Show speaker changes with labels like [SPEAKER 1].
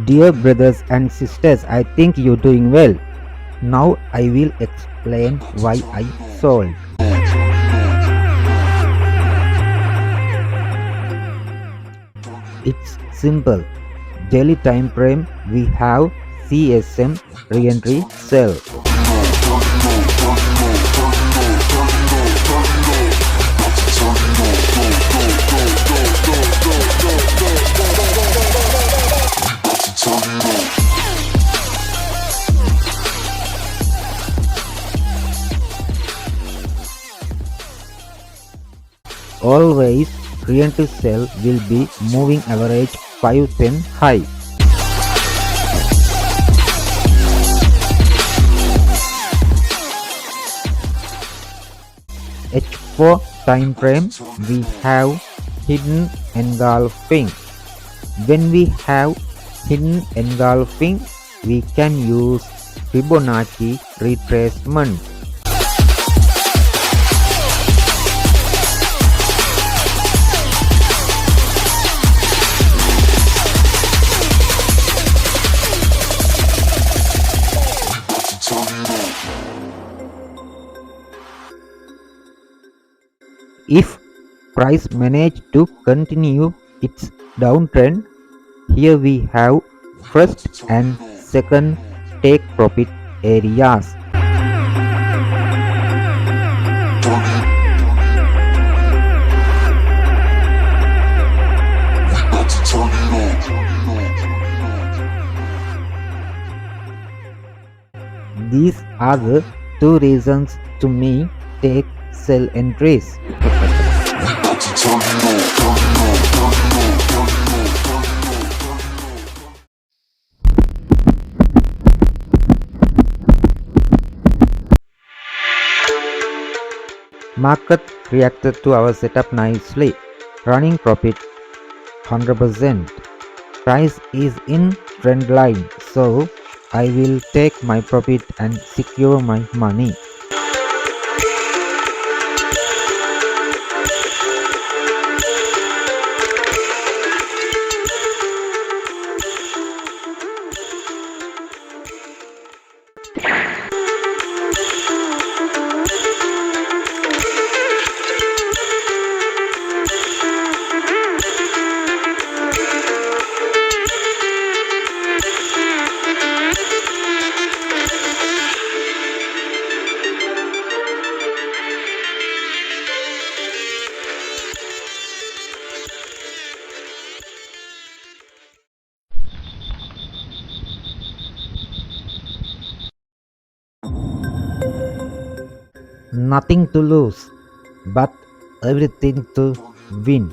[SPEAKER 1] Dear brothers and sisters, I think you're doing well. Now I will explain why I sold. It's simple. Daily time frame we have CSM re-entry sell. Always re-entry sell will be moving average 510 high. H4 time frame we have hidden engulfing. When we have hidden engulfing, we can use Fibonachi retracement. If price manage to continue its downtrend, here we have first and second take profit areas. These are the two reasons to me take sell entries. Market reacted to our setup nicely, running profit 100%. Price is in trend line, so I will take my profit and secure my money. Nothing to lose, but everything to win.